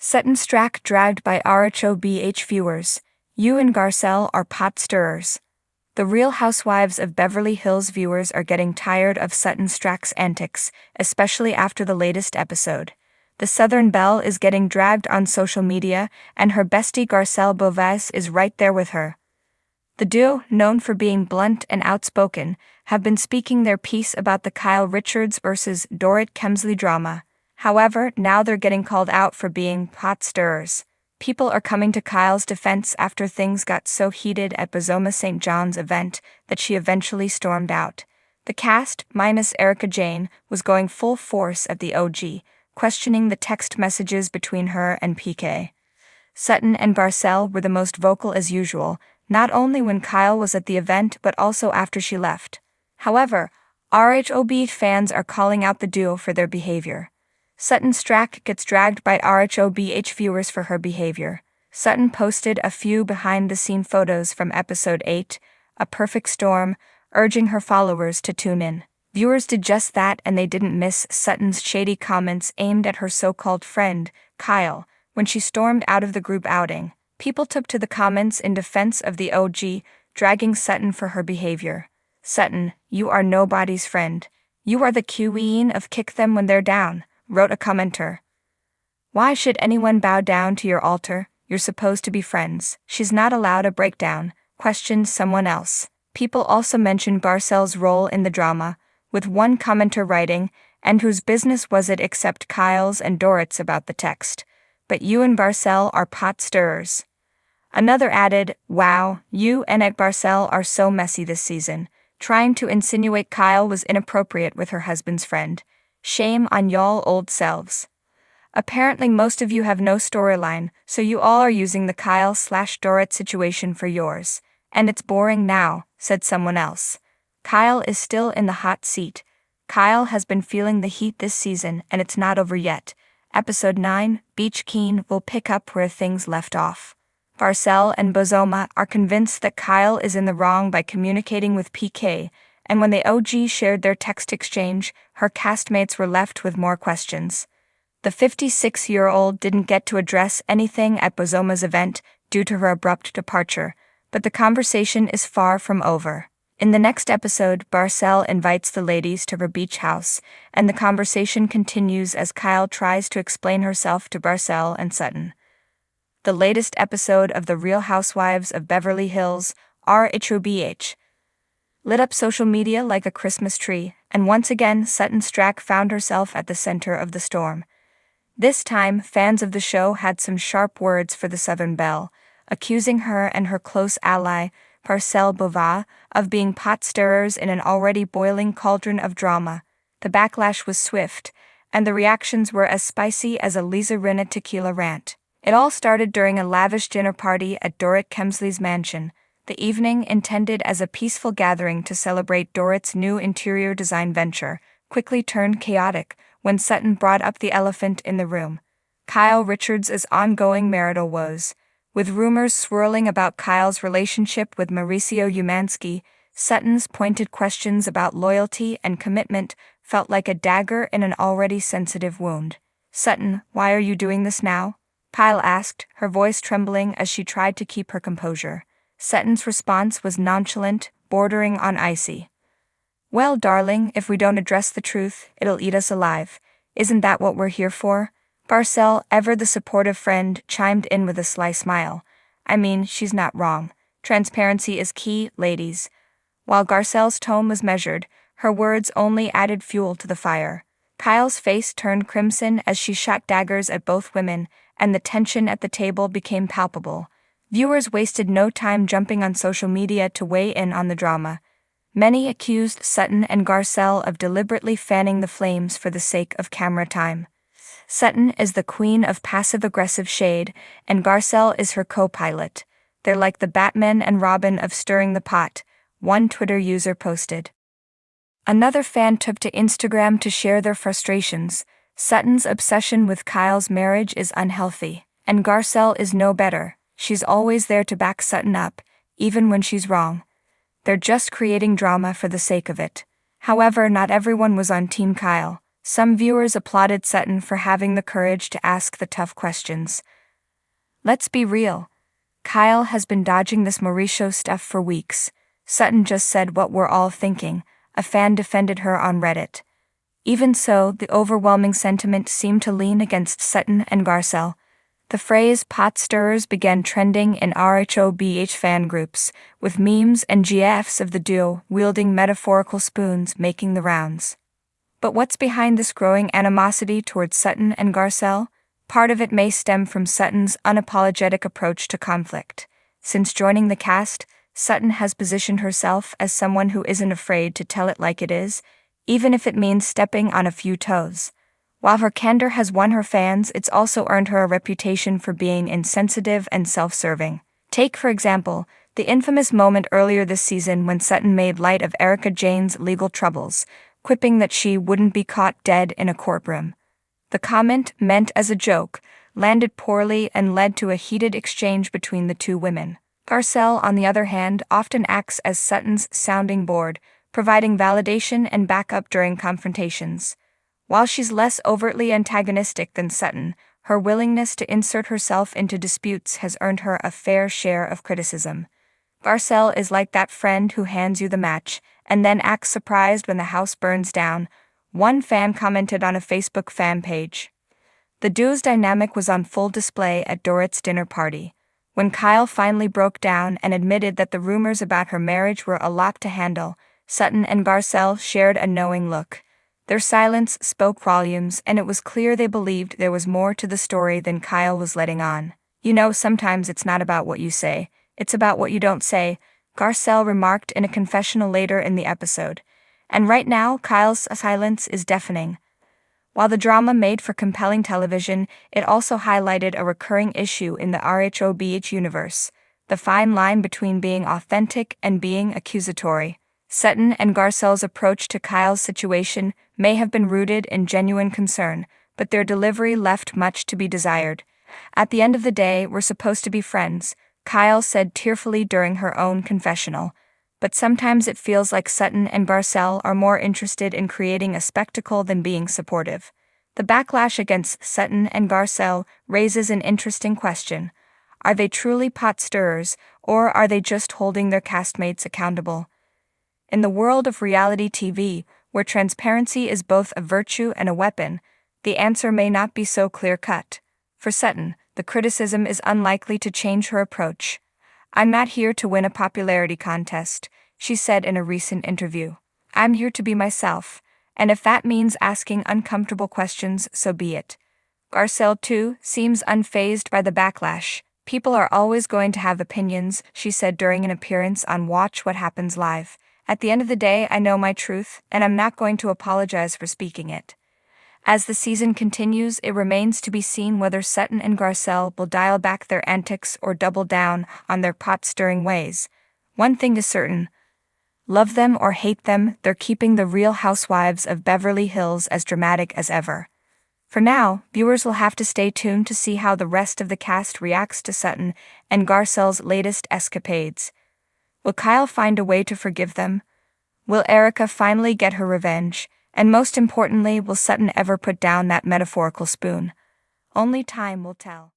Sutton Stracke dragged by RHOBH viewers. You and Garcelle are pot stirrers. The Real Housewives of Beverly Hills viewers are getting tired of Sutton Stracke's antics, especially after the latest episode. The Southern Belle is getting dragged on social media, and her bestie Garcelle Beauvais is right there with her. The duo, known for being blunt and outspoken, have been speaking their piece about the Kyle Richards versus Dorit Kemsley drama. However, now they're getting called out for being pot stirrers. People are coming to Kyle's defense after things got so heated at Bozoma St. John's event that she eventually stormed out. The cast, minus Erica Jane, was going full force at the OG, questioning the text messages between her and PK. Sutton and Garcelle were the most vocal as usual, not only when Kyle was at the event but also after she left. However, RHOB fans are calling out the duo for their behavior. Sutton Stracke gets dragged by RHOBH viewers for her behavior. Sutton posted a few behind-the-scene photos from episode 8, A Perfect Storm, urging her followers to tune in. Viewers did just that, and they didn't miss Sutton's shady comments aimed at her so-called friend, Kyle, when she stormed out of the group outing. People took to the comments in defense of the OG, dragging Sutton for her behavior. Sutton, you are nobody's friend. You are the queen of kick them when they're down, wrote a commenter. Why should anyone bow down to your altar? You're supposed to be friends. She's not allowed a breakdown, questioned someone else. People also mentioned Garcelle's role in the drama, with one commenter writing, and whose business was it except Kyle's and Dorit's about the text. But you and Garcelle are pot stirrers. Another added, wow, you and Garcelle are so messy this season. Trying to insinuate Kyle was inappropriate with her husband's friend. Shame on y'all old selves. Apparently most of you have no storyline, so you all are using the Kyle/Dorit situation for yours. And it's boring now, said someone else. Kyle is still in the hot seat. Kyle has been feeling the heat this season, and it's not over yet. Episode 9, Beach Keen, will pick up where things left off. Garcelle and Bozoma are convinced that Kyle is in the wrong by communicating with PK, and when the OG shared their text exchange, her castmates were left with more questions. The 56-year-old didn't get to address anything at Bozoma's event due to her abrupt departure, but the conversation is far from over. In the next episode, Garcelle invites the ladies to her beach house, and the conversation continues as Kyle tries to explain herself to Garcelle and Sutton. The latest episode of The Real Housewives of Beverly Hills, RHOBH, lit up social media like a Christmas tree, and once again Sutton Stracke found herself at the center of the storm. This time, fans of the show had some sharp words for the Southern Belle, accusing her and her close ally, Garcelle Beauvais, of being pot stirrers in an already boiling cauldron of drama. The backlash was swift, and the reactions were as spicy as a Lisa Rinna tequila rant. It all started during a lavish dinner party at Dorit Kemsley's mansion. The evening, intended as a peaceful gathering to celebrate Dorit's new interior design venture, quickly turned chaotic when Sutton brought up the elephant in the room: Kyle Richards' ongoing marital woes. With rumors swirling about Kyle's relationship with Mauricio Umansky, Sutton's pointed questions about loyalty and commitment felt like a dagger in an already sensitive wound. Sutton, why are you doing this now? Kyle asked, her voice trembling as she tried to keep her composure. Sutton's response was nonchalant, bordering on icy. Well, darling, if we don't address the truth, it'll eat us alive. Isn't that what we're here for? Garcelle, ever the supportive friend, chimed in with a sly smile. I mean, she's not wrong. Transparency is key, ladies. While Garcelle's tone was measured, her words only added fuel to the fire. Kyle's face turned crimson as she shot daggers at both women, and the tension at the table became palpable. Viewers wasted no time jumping on social media to weigh in on the drama. Many accused Sutton and Garcelle of deliberately fanning the flames for the sake of camera time. Sutton is the queen of passive-aggressive shade, and Garcelle is her co-pilot. They're like the Batman and Robin of stirring the pot, one Twitter user posted. Another fan took to Instagram to share their frustrations. Sutton's obsession with Kyle's marriage is unhealthy, and Garcelle is no better. She's always there to back Sutton up, even when she's wrong. They're just creating drama for the sake of it. However, not everyone was on Team Kyle. Some viewers applauded Sutton for having the courage to ask the tough questions. Let's be real. Kyle has been dodging this Mauricio stuff for weeks. Sutton just said what we're all thinking. A fan defended her on Reddit. Even so, the overwhelming sentiment seemed to lean against Sutton and Garcelle. The phrase pot stirrers began trending in RHOBH fan groups, with memes and GIFs of the duo wielding metaphorical spoons making the rounds. But what's behind this growing animosity towards Sutton and Garcelle? Part of it may stem from Sutton's unapologetic approach to conflict. Since joining the cast, Sutton has positioned herself as someone who isn't afraid to tell it like it is, even if it means stepping on a few toes. While her candor has won her fans, it's also earned her a reputation for being insensitive and self-serving. Take, for example, the infamous moment earlier this season when Sutton made light of Erika Jayne's legal troubles, quipping that she wouldn't be caught dead in a courtroom. The comment, meant as a joke, landed poorly and led to a heated exchange between the two women. Garcelle, on the other hand, often acts as Sutton's sounding board, providing validation and backup during confrontations. While she's less overtly antagonistic than Sutton, her willingness to insert herself into disputes has earned her a fair share of criticism. Garcelle is like that friend who hands you the match and then acts surprised when the house burns down, one fan commented on a Facebook fan page. The duo's dynamic was on full display at Dorit's dinner party. When Kyle finally broke down and admitted that the rumors about her marriage were a lot to handle, Sutton and Garcelle shared a knowing look. Their silence spoke volumes, and it was clear they believed there was more to the story than Kyle was letting on. You know, sometimes it's not about what you say, it's about what you don't say, Garcelle remarked in a confessional later in the episode. And right now, Kyle's silence is deafening. While the drama made for compelling television, it also highlighted a recurring issue in the RHOBH universe: the fine line between being authentic and being accusatory. Sutton and Garcelle's approach to Kyle's situation may have been rooted in genuine concern, but their delivery left much to be desired. At the end of the day, we're supposed to be friends, Kyle said tearfully during her own confessional. But sometimes it feels like Sutton and Garcelle are more interested in creating a spectacle than being supportive. The backlash against Sutton and Garcelle raises an interesting question. Are they truly pot stirrers, or are they just holding their castmates accountable? In the world of reality TV, where transparency is both a virtue and a weapon, the answer may not be so clear-cut. For Sutton, the criticism is unlikely to change her approach. "I'm not here to win a popularity contest," she said in a recent interview. "I'm here to be myself, and if that means asking uncomfortable questions, so be it." Garcelle, too, seems unfazed by the backlash. "People are always going to have opinions," she said during an appearance on Watch What Happens Live. "At the end of the day, I know my truth, and I'm not going to apologize for speaking it." As the season continues, it remains to be seen whether Sutton and Garcelle will dial back their antics or double down on their pot-stirring ways. One thing is certain: love them or hate them, they're keeping the Real Housewives of Beverly Hills as dramatic as ever. For now, viewers will have to stay tuned to see how the rest of the cast reacts to Sutton and Garcelle's latest escapades. Will Kyle find a way to forgive them? Will Erika finally get her revenge? And most importantly, will Sutton ever put down that metaphorical spoon? Only time will tell.